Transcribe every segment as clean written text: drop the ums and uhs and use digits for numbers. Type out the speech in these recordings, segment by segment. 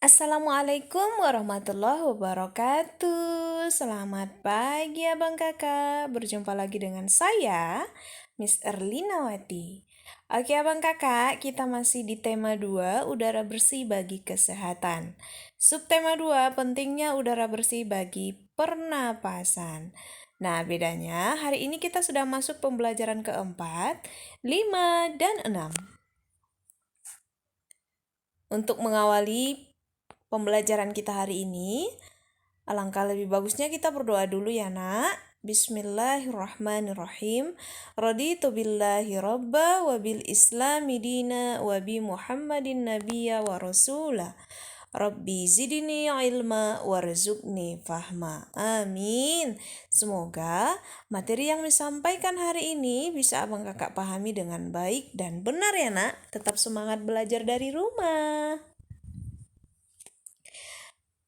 Assalamualaikum warahmatullahi wabarakatuh. Selamat pagi abang kakak. Berjumpa lagi dengan saya, Miss Erlinawati. Oke abang kakak, kita masih di tema 2, udara bersih bagi kesehatan. Subtema 2, pentingnya udara bersih bagi pernapasan. Nah, bedanya hari ini kita sudah masuk pembelajaran keempat, 5, dan 6. Untuk mengawali pembelajaran kita hari ini, alangkah lebih bagusnya kita berdoa dulu ya nak. Bismillahirrahmanirrahim. Raditu billahi rabba wa bil islami dina wa bi Muhammadin nabiyya wa rasula. Rabbi zidni ilma warzuqni fahma. Amin. Semoga materi yang disampaikan hari ini bisa abang kakak pahami dengan baik dan benar ya nak. Tetap semangat belajar dari rumah.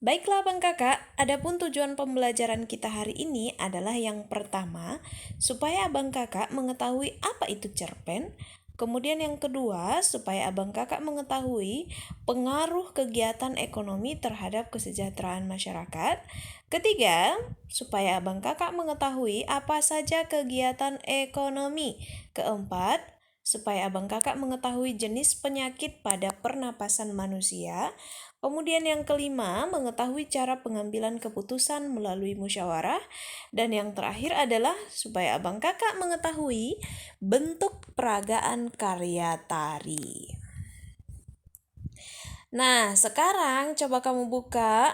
Baiklah Bang Kakak, adapun tujuan pembelajaran kita hari ini adalah yang pertama, supaya Abang Kakak mengetahui apa itu cerpen. Kemudian yang kedua, supaya Abang Kakak mengetahui pengaruh kegiatan ekonomi terhadap kesejahteraan masyarakat. Ketiga, supaya Abang Kakak mengetahui apa saja kegiatan ekonomi. Keempat, supaya Abang Kakak mengetahui jenis penyakit pada pernapasan manusia. Kemudian yang kelima, mengetahui cara pengambilan keputusan melalui musyawarah. Dan yang terakhir adalah supaya abang kakak mengetahui bentuk peragaan karya tari. Nah, sekarang coba kamu buka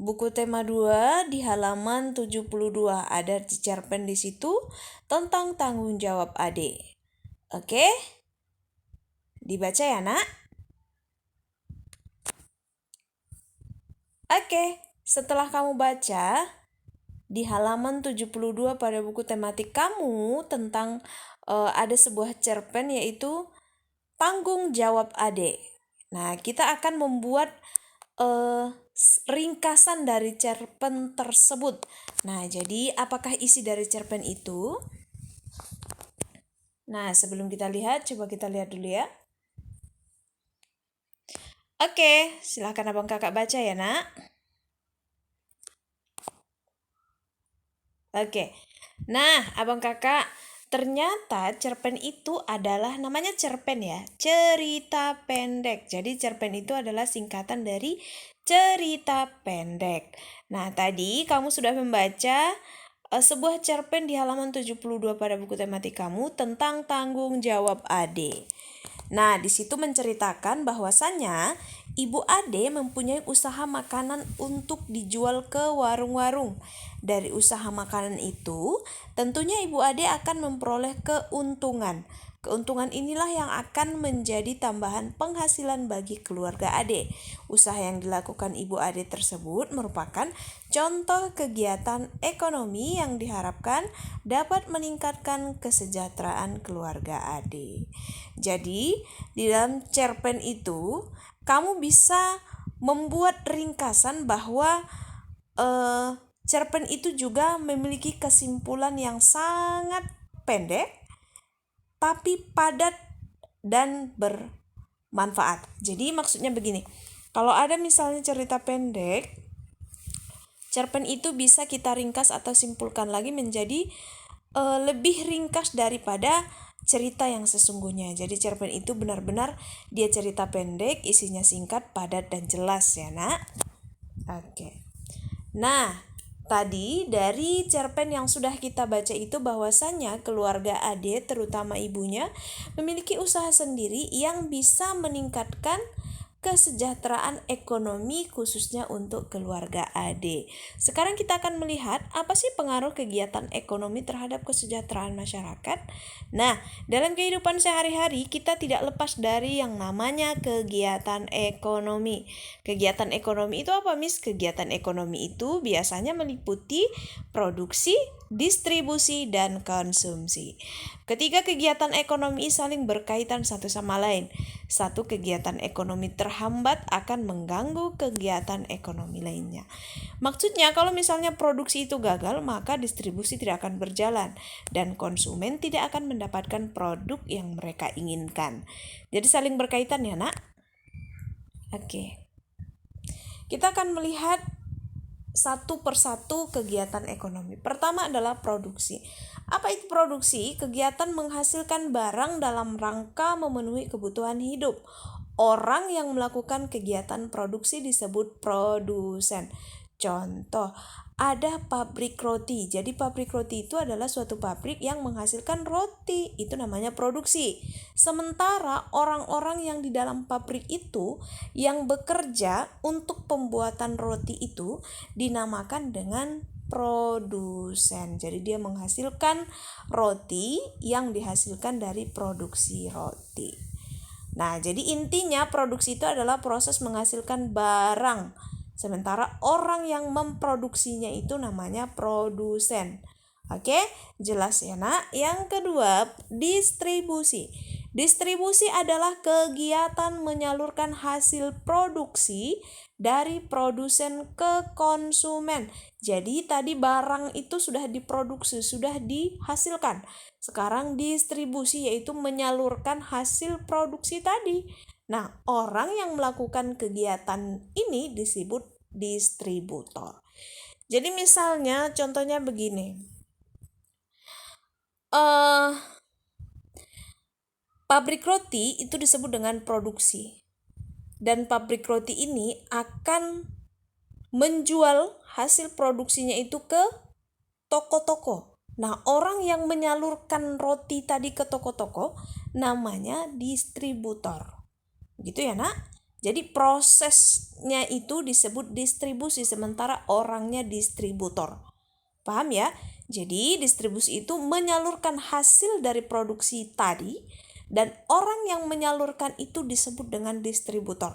buku tema 2 di halaman 72. Ada cerpen di situ tentang tanggung jawab adik. Oke? Dibaca ya, Nak? Oke, setelah kamu baca di halaman 72 pada buku tematik kamu tentang ada sebuah cerpen yaitu Tanggung Jawab Adik. Nah, kita akan membuat ringkasan dari cerpen tersebut. Nah, jadi apakah isi dari cerpen itu? Nah, sebelum kita lihat, coba kita lihat dulu ya. Oke, silahkan abang kakak baca ya nak. Oke, nah abang kakak, ternyata cerpen itu adalah, namanya cerpen ya, cerita pendek. Jadi cerpen itu adalah singkatan dari cerita pendek. Nah tadi kamu sudah membaca sebuah cerpen di halaman 72 pada buku tematik kamu tentang tanggung jawab Ade. Nah, di situ menceritakan bahwasannya Ibu Ade mempunyai usaha makanan untuk dijual ke warung-warung. Dari usaha makanan itu, tentunya Ibu Ade akan memperoleh keuntungan. Keuntungan inilah yang akan menjadi tambahan penghasilan bagi keluarga Ade. Usaha yang dilakukan Ibu Ade tersebut merupakan contoh kegiatan ekonomi yang diharapkan dapat meningkatkan kesejahteraan keluarga Ade. Jadi, di dalam cerpen itu, kamu bisa membuat ringkasan bahwa cerpen itu juga memiliki kesimpulan yang sangat pendek, tapi padat dan bermanfaat. Jadi maksudnya begini, kalau ada misalnya cerita pendek, cerpen itu bisa kita ringkas atau simpulkan lagi menjadi lebih ringkas daripada cerita yang sesungguhnya. Jadi cerpen itu benar-benar dia cerita pendek, isinya singkat, padat, dan jelas ya nak. Oke. Nah, tadi dari cerpen yang sudah kita baca itu bahwasannya keluarga Ade, terutama ibunya, memiliki usaha sendiri yang bisa meningkatkan kesejahteraan ekonomi khususnya untuk keluarga Ade. Sekarang kita akan melihat apa sih pengaruh kegiatan ekonomi terhadap kesejahteraan masyarakat. Nah, dalam kehidupan sehari-hari kita tidak lepas dari yang namanya kegiatan ekonomi. Kegiatan ekonomi itu apa, Miss? Kegiatan ekonomi itu biasanya meliputi produksi, distribusi, dan konsumsi. Ketiga kegiatan ekonomi saling berkaitan satu sama lain. Satu kegiatan ekonomi terhambat akan mengganggu kegiatan ekonomi lainnya. Maksudnya kalau misalnya produksi itu gagal, maka distribusi tidak akan berjalan dan konsumen tidak akan mendapatkan produk yang mereka inginkan. Jadi saling berkaitan ya nak. Oke. Kita akan melihat satu persatu kegiatan ekonomi. Pertama adalah produksi. Apa itu produksi? Kegiatan menghasilkan barang dalam rangka memenuhi kebutuhan hidup. Orang yang melakukan kegiatan produksi disebut produsen. Contoh, ada pabrik roti. Jadi pabrik roti itu adalah suatu pabrik yang menghasilkan roti. Itu namanya produksi. Sementara orang-orang yang di dalam pabrik itu yang bekerja untuk pembuatan roti itu dinamakan dengan produsen. Jadi dia menghasilkan roti yang dihasilkan dari produksi roti. Nah, jadi intinya produksi itu adalah proses menghasilkan barang. Sementara orang yang memproduksinya itu namanya produsen. Oke, jelas ya nak? Yang kedua, distribusi. Distribusi adalah kegiatan menyalurkan hasil produksi dari produsen ke konsumen. Jadi tadi barang itu sudah diproduksi, sudah dihasilkan. Sekarang distribusi yaitu menyalurkan hasil produksi tadi. Nah, orang yang melakukan kegiatan ini disebut distributor. Jadi misalnya contohnya begini. Pabrik roti itu disebut dengan produksi. Dan pabrik roti ini akan menjual hasil produksinya itu ke toko-toko. Nah, orang yang menyalurkan roti tadi ke toko-toko namanya distributor. Gitu ya, nak? Jadi prosesnya itu disebut distribusi, sementara orangnya distributor. Paham ya? Jadi distribusi itu menyalurkan hasil dari produksi tadi, dan orang yang menyalurkan itu disebut dengan distributor.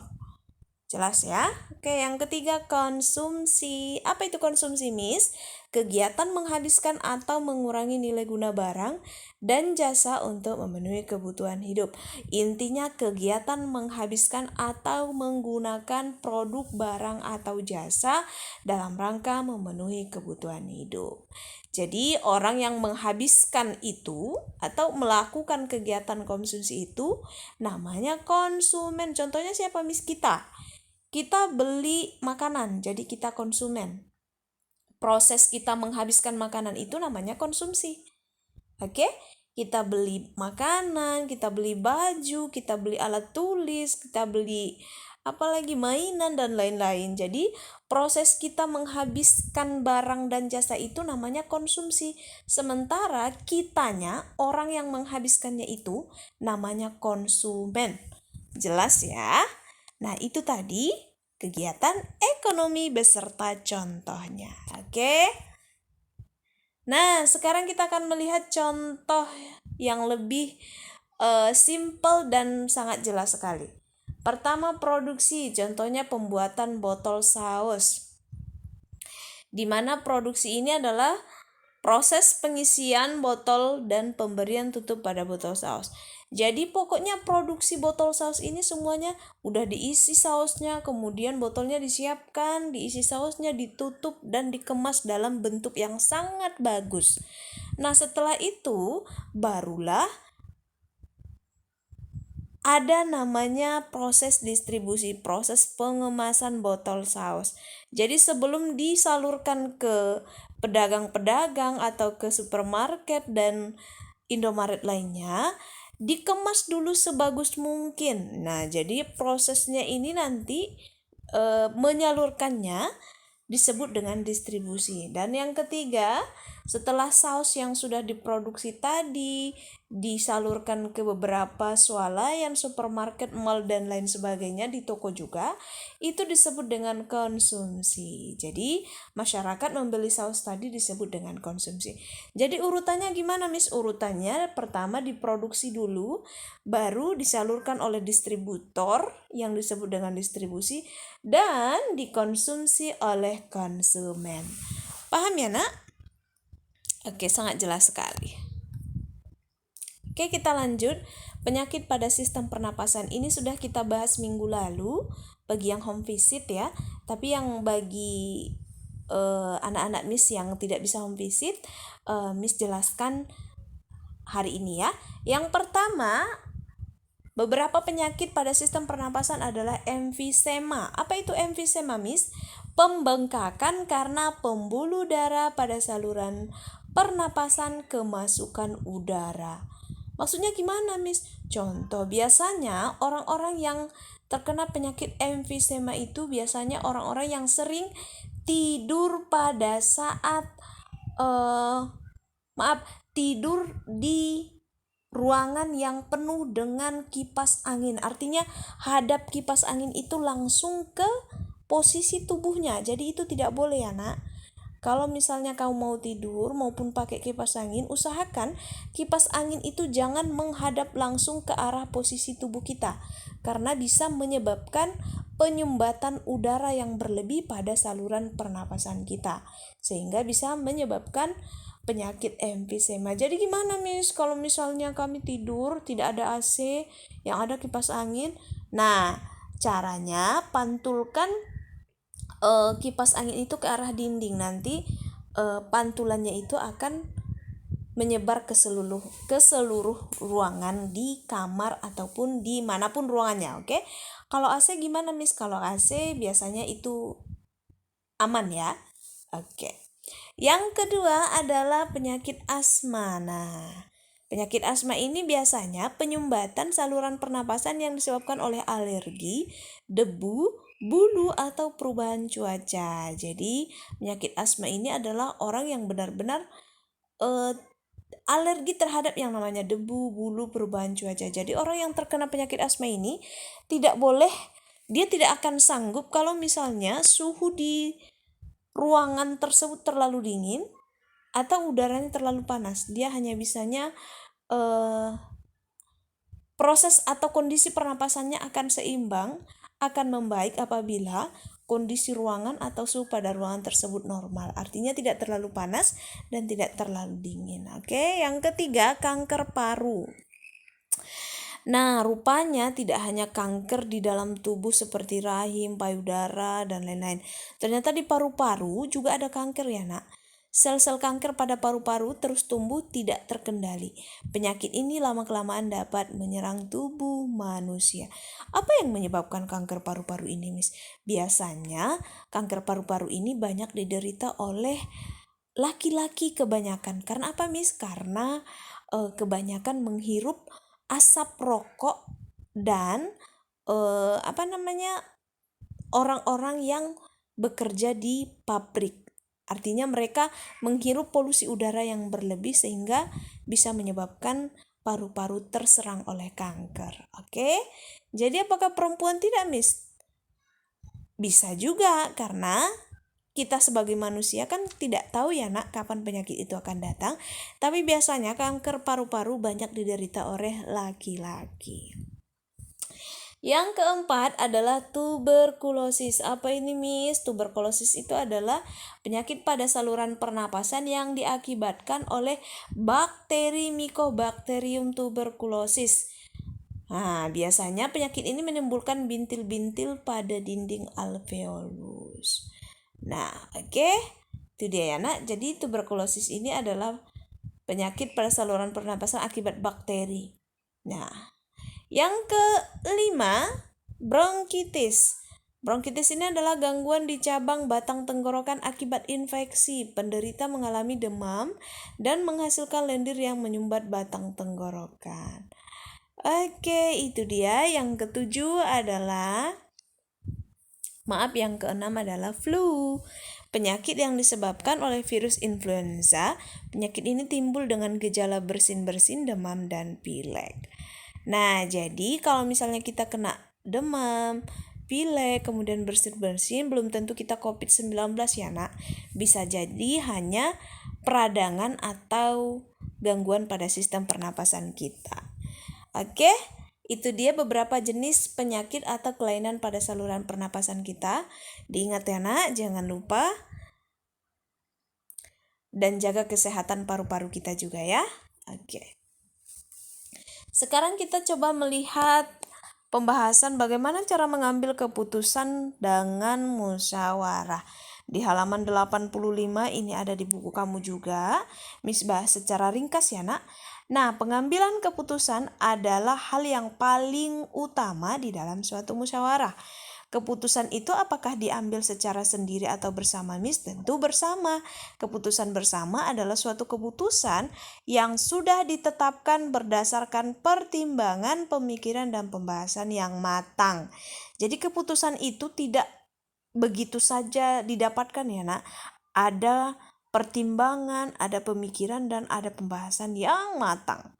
Jelas ya? Oke, yang ketiga konsumsi. Apa itu konsumsi, Miss? Kegiatan menghabiskan atau mengurangi nilai guna barang dan jasa untuk memenuhi kebutuhan hidup. Intinya kegiatan menghabiskan atau menggunakan produk, barang, atau jasa dalam rangka memenuhi kebutuhan hidup. Jadi orang yang menghabiskan itu atau melakukan kegiatan konsumsi itu namanya konsumen. Contohnya siapa, Miss? Kita beli makanan, jadi kita konsumen. Proses kita menghabiskan makanan itu namanya konsumsi. Oke? Kita beli makanan, kita beli baju, kita beli alat tulis, kita beli apalagi mainan dan lain-lain. Jadi proses kita menghabiskan barang dan jasa itu namanya konsumsi. Sementara kitanya, orang yang menghabiskannya itu namanya konsumen. Jelas ya? Nah, itu tadi kegiatan ekonomi beserta contohnya. Oke? Nah, sekarang kita akan melihat contoh yang lebih simple dan sangat jelas sekali. Pertama, produksi. Contohnya pembuatan botol saus. Di mana produksi ini adalah proses pengisian botol dan pemberian tutup pada botol saus. Jadi pokoknya produksi botol saus ini semuanya udah diisi sausnya, kemudian botolnya disiapkan, diisi sausnya, ditutup dan dikemas dalam bentuk yang sangat bagus. Nah, setelah itu barulah ada namanya proses distribusi, proses pengemasan botol saus. Jadi sebelum disalurkan ke pedagang-pedagang atau ke supermarket dan Indomaret lainnya, dikemas dulu sebagus mungkin. Nah, jadi prosesnya ini nanti menyalurkannya disebut dengan distribusi. Dan yang ketiga, setelah saus yang sudah diproduksi tadi disalurkan ke beberapa swalayan, supermarket, mall, dan lain sebagainya, di toko juga, itu disebut dengan konsumsi. Jadi masyarakat membeli saus tadi disebut dengan konsumsi. Jadi urutannya gimana, Miss? Urutannya pertama diproduksi dulu, baru disalurkan oleh distributor yang disebut dengan distribusi, dan dikonsumsi oleh konsumen. Paham ya, nak? Oke, sangat jelas sekali. Oke, kita lanjut. Penyakit pada sistem pernapasan ini sudah kita bahas minggu lalu bagi yang home visit ya. Tapi yang bagi anak-anak Miss yang tidak bisa home visit, Miss jelaskan hari ini ya. Yang pertama, Beberapa penyakit pada sistem pernapasan adalah emfisema. Apa itu emfisema, Miss? Pembengkakan karena pembuluh darah pada saluran pernapasan kemasukan udara. Maksudnya gimana, Miss? Contoh, biasanya orang-orang yang terkena penyakit emfisema itu biasanya orang-orang yang sering tidur pada saat tidur di ruangan yang penuh dengan kipas angin. Artinya hadap kipas angin itu langsung ke posisi tubuhnya. Jadi itu tidak boleh ya, Nak. Kalau misalnya kamu mau tidur maupun pakai kipas angin, usahakan kipas angin itu jangan menghadap langsung ke arah posisi tubuh kita, karena bisa menyebabkan penyumbatan udara yang berlebih pada saluran pernapasan kita, sehingga bisa menyebabkan penyakit emfisema. Jadi gimana, Miss, kalau misalnya kami tidur tidak ada AC, yang ada kipas angin? Nah, caranya pantulkan kipas angin itu ke arah dinding. Nanti pantulannya itu akan menyebar ke seluruh ruangan di kamar ataupun di manapun ruangannya. Oke? Kalau AC gimana, Miss? Kalau AC biasanya itu aman ya. Oke. Yang kedua adalah penyakit asma. Nah, penyakit asma ini biasanya penyumbatan saluran pernapasan yang disebabkan oleh alergi, debu, bulu, atau perubahan cuaca. Jadi, penyakit asma ini adalah orang yang benar-benar alergi terhadap yang namanya debu, bulu, perubahan cuaca. Jadi, orang yang terkena penyakit asma ini dia tidak akan sanggup kalau misalnya suhu di ruangan tersebut terlalu dingin atau udaranya terlalu panas. Dia hanya bisanya proses atau kondisi pernapasannya akan seimbang, akan membaik apabila kondisi ruangan atau suhu pada ruangan tersebut normal. Artinya tidak terlalu panas dan tidak terlalu dingin. Oke, yang ketiga, kanker paru. Nah, rupanya tidak hanya kanker di dalam tubuh seperti rahim, payudara, dan lain-lain. Ternyata di paru-paru juga ada kanker ya, Nak. Sel-sel kanker pada paru-paru terus tumbuh tidak terkendali. Penyakit ini lama-kelamaan dapat menyerang tubuh manusia. Apa yang menyebabkan kanker paru-paru ini, Miss? Biasanya kanker paru-paru ini banyak diderita oleh laki-laki kebanyakan. Karena apa, Miss? Karena kebanyakan menghirup asap rokok dan orang-orang yang bekerja di pabrik. Artinya mereka menghirup polusi udara yang berlebih sehingga bisa menyebabkan paru-paru terserang oleh kanker. Oke? Jadi apakah perempuan tidak, Miss? Bisa juga, karena kita sebagai manusia kan tidak tahu ya, Nak, kapan penyakit itu akan datang. Tapi biasanya kanker paru-paru banyak diderita oleh laki-laki. Yang keempat adalah tuberkulosis. Apa ini, Miss? Tuberkulosis itu adalah penyakit pada saluran pernapasan yang diakibatkan oleh bakteri Mycobacterium tuberculosis. Nah, biasanya penyakit ini menimbulkan bintil-bintil pada dinding alveolus. Nah, oke. Itu dia ya, Nak. Jadi tuberkulosis ini adalah penyakit pada saluran pernapasan akibat bakteri. Nah, yang kelima, bronkitis. Bronkitis ini adalah gangguan di cabang batang tenggorokan akibat infeksi. Penderita mengalami demam dan menghasilkan lendir yang menyumbat batang tenggorokan. Oke, itu dia. Yang ketujuh adalah yang keenam adalah flu. Penyakit yang disebabkan oleh virus influenza. Penyakit ini timbul dengan gejala bersin-bersin, demam, dan pilek. Nah, jadi kalau misalnya kita kena demam, pilek, kemudian bersin-bersin, belum tentu kita COVID-19 ya, Nak. Bisa jadi hanya peradangan atau gangguan pada sistem pernapasan kita. Oke? Itu dia beberapa jenis penyakit atau kelainan pada saluran pernapasan kita. Diingat ya, Nak, jangan lupa. Dan jaga kesehatan paru-paru kita juga ya. Oke. Sekarang kita coba melihat pembahasan bagaimana cara mengambil keputusan dengan musyawarah. Di halaman 85 ini ada di buku kamu juga. Miss bahas secara ringkas ya, Nak. Nah, pengambilan keputusan adalah hal yang paling utama di dalam suatu musyawarah. Keputusan itu apakah diambil secara sendiri atau bersama, Miss? Tentu bersama. Keputusan bersama adalah suatu keputusan yang sudah ditetapkan berdasarkan pertimbangan, pemikiran, dan pembahasan yang matang. Jadi keputusan itu tidak begitu saja didapatkan ya nak. Ada pertimbangan, ada pemikiran, dan ada pembahasan yang matang.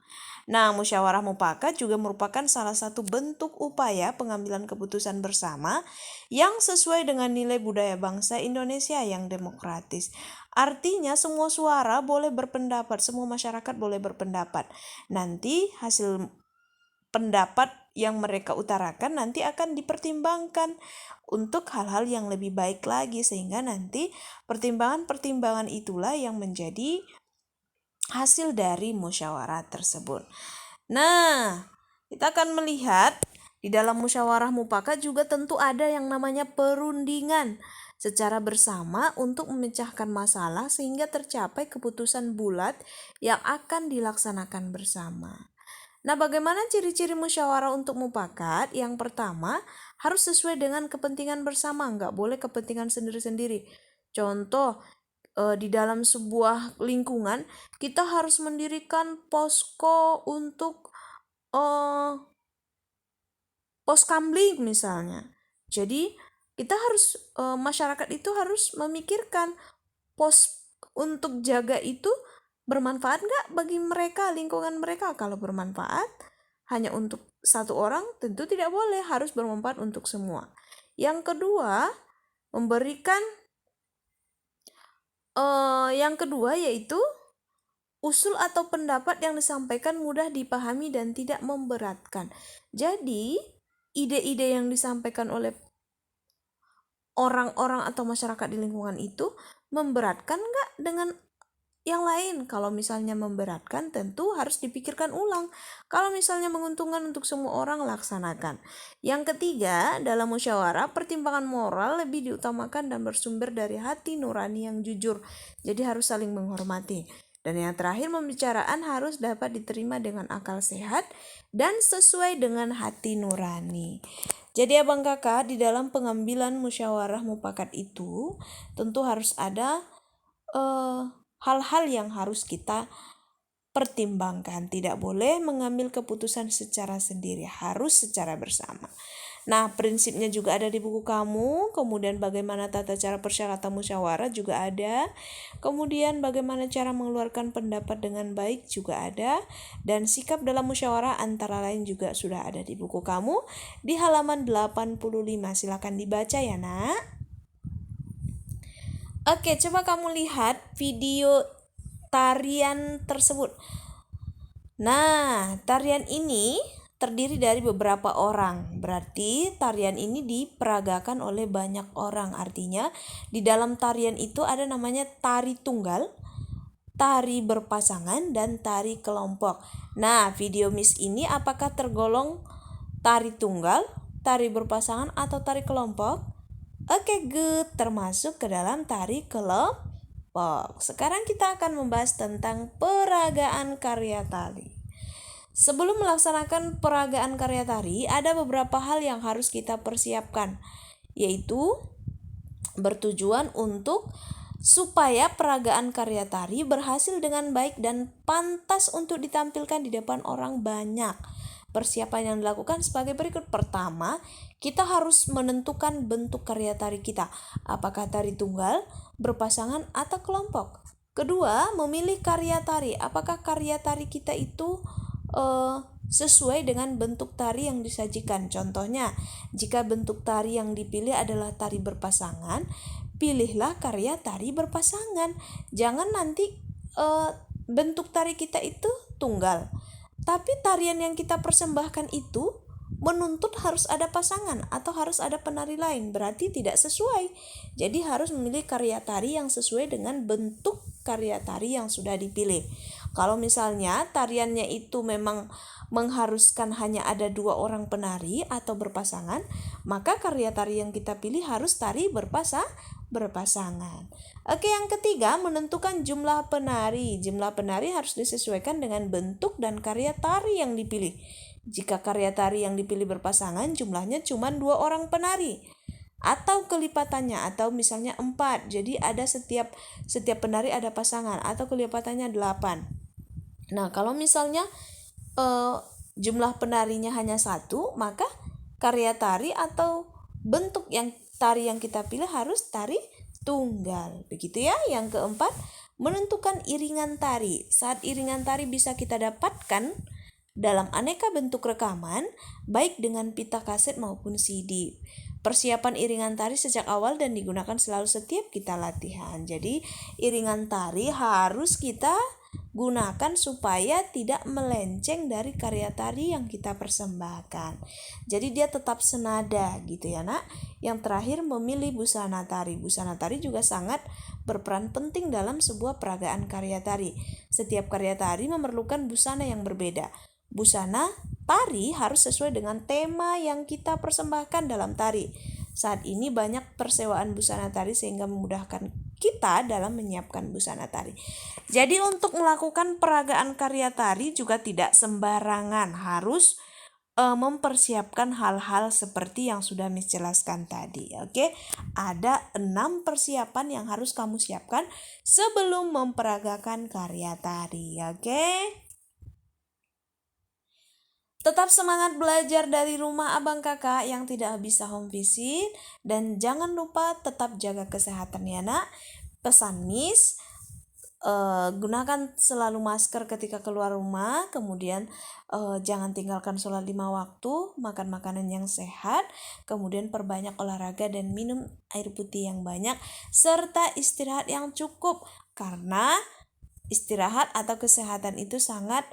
Nah, musyawarah mufakat juga merupakan salah satu bentuk upaya pengambilan keputusan bersama yang sesuai dengan nilai budaya bangsa Indonesia yang demokratis. Artinya semua suara boleh berpendapat, semua masyarakat boleh berpendapat. Nanti hasil pendapat yang mereka utarakan nanti akan dipertimbangkan untuk hal-hal yang lebih baik lagi, sehingga nanti pertimbangan-pertimbangan itulah yang menjadi hasil dari musyawarah tersebut. Nah, kita akan melihat di dalam musyawarah mufakat juga tentu ada yang namanya perundingan secara bersama untuk memecahkan masalah sehingga tercapai keputusan bulat yang akan dilaksanakan bersama. Nah, bagaimana ciri-ciri musyawarah untuk mufakat? Yang pertama, harus sesuai dengan kepentingan bersama, nggak boleh kepentingan sendiri-sendiri. Contoh, di dalam sebuah lingkungan, kita harus mendirikan posko untuk pos kamling misalnya. Jadi, kita harus masyarakat itu harus memikirkan pos untuk jaga itu bermanfaat nggak bagi mereka, lingkungan mereka. Kalau bermanfaat hanya untuk satu orang, tentu tidak boleh, harus bermanfaat untuk semua. Yang kedua, yaitu usul atau pendapat yang disampaikan mudah dipahami dan tidak memberatkan. Jadi, ide-ide yang disampaikan oleh orang-orang atau masyarakat di lingkungan itu memberatkan nggak dengan yang lain? Kalau misalnya memberatkan, tentu harus dipikirkan ulang. Kalau misalnya menguntungkan untuk semua orang, laksanakan. Yang ketiga, dalam musyawarah, pertimbangan moral lebih diutamakan dan bersumber dari hati nurani yang jujur. Jadi harus saling menghormati. Dan yang terakhir, pembicaraan harus dapat diterima dengan akal sehat dan sesuai dengan hati nurani. Jadi abang kakak, di dalam pengambilan musyawarah mufakat itu tentu harus ada hal-hal yang harus kita pertimbangkan. Tidak boleh mengambil keputusan secara sendiri, harus secara bersama. Nah, prinsipnya juga ada di buku kamu. Kemudian bagaimana tata cara persyaratan musyawarah juga ada. Kemudian bagaimana cara mengeluarkan pendapat dengan baik juga ada. Dan sikap dalam musyawarah antara lain juga sudah ada di buku kamu di halaman 85. Silakan dibaca ya nak. Oke, coba kamu lihat video tarian tersebut. Nah, tarian ini terdiri dari beberapa orang. Berarti tarian ini diperagakan oleh banyak orang. Artinya di dalam tarian itu ada namanya tari tunggal, tari berpasangan, dan tari kelompok. Nah, video Miss ini apakah tergolong tari tunggal, tari berpasangan, atau tari kelompok? Oke, good. Termasuk ke dalam tari kelompok. Sekarang kita akan membahas tentang peragaan karya tari. Sebelum melaksanakan peragaan karya tari, ada beberapa hal yang harus kita persiapkan, yaitu bertujuan untuk supaya peragaan karya tari berhasil dengan baik dan pantas untuk ditampilkan di depan orang banyak. Persiapan yang dilakukan sebagai berikut. Pertama, kita harus menentukan bentuk karya tari kita, apakah tari tunggal, berpasangan, atau kelompok. Kedua, memilih karya tari, apakah karya tari kita itu sesuai dengan bentuk tari yang disajikan. Contohnya, jika bentuk tari yang dipilih adalah tari berpasangan, pilihlah karya tari berpasangan. Jangan nanti bentuk tari kita itu tunggal, tapi tarian yang kita persembahkan itu menuntut harus ada pasangan atau harus ada penari lain, berarti tidak sesuai. Jadi harus memilih karya tari yang sesuai dengan bentuk karya tari yang sudah dipilih. Kalau misalnya tariannya itu memang mengharuskan hanya ada 2 orang penari atau berpasangan, maka karya tari yang kita pilih harus tari berpasangan. Oke, yang ketiga, menentukan jumlah penari. Jumlah penari harus disesuaikan dengan bentuk dan karya tari yang dipilih. Jika karya tari yang dipilih berpasangan, jumlahnya cuma 2 orang penari. Atau kelipatannya, atau misalnya 4. Jadi ada setiap penari ada pasangan, atau kelipatannya 8. Nah, kalau misalnya jumlah penarinya hanya 1, maka karya tari atau bentuk yang tari yang kita pilih harus tari tunggal. Begitu ya. Yang keempat, menentukan iringan tari. Saat iringan tari bisa kita dapatkan dalam aneka bentuk rekaman, baik dengan pita kaset maupun CD. Persiapan iringan tari sejak awal dan digunakan selalu setiap kita latihan. Jadi, iringan tari harus kita gunakan supaya tidak melenceng dari karya tari yang kita persembahkan. Jadi dia tetap senada gitu ya nak. Yang terakhir, memilih busana tari. Busana tari juga sangat berperan penting dalam sebuah peragaan karya tari. Setiap karya tari memerlukan busana yang berbeda. Busana tari harus sesuai dengan tema yang kita persembahkan dalam tari. Saat ini banyak persewaan busana tari sehingga memudahkan kita dalam menyiapkan busana tari. Jadi untuk melakukan peragaan karya tari juga tidak sembarangan, harus mempersiapkan hal-hal seperti yang sudah Miss jelaskan tadi. Oke, ada 6 persiapan yang harus kamu siapkan sebelum memperagakan karya tari. Oke. Tetap semangat belajar dari rumah abang kakak yang tidak bisa home visit. Dan jangan lupa tetap jaga kesehatan ya nak. Pesan Miss, gunakan selalu masker ketika keluar rumah. Kemudian jangan tinggalkan sholat 5 waktu. Makan makanan yang sehat. Kemudian perbanyak olahraga dan minum air putih yang banyak. Serta istirahat yang cukup. Karena istirahat atau kesehatan itu sangat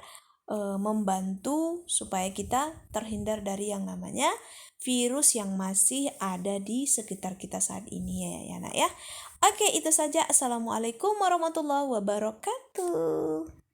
membantu supaya kita terhindar dari yang namanya virus yang masih ada di sekitar kita saat ini ya nak ya. Oke, itu saja. Assalamualaikum warahmatullahi wabarakatuh.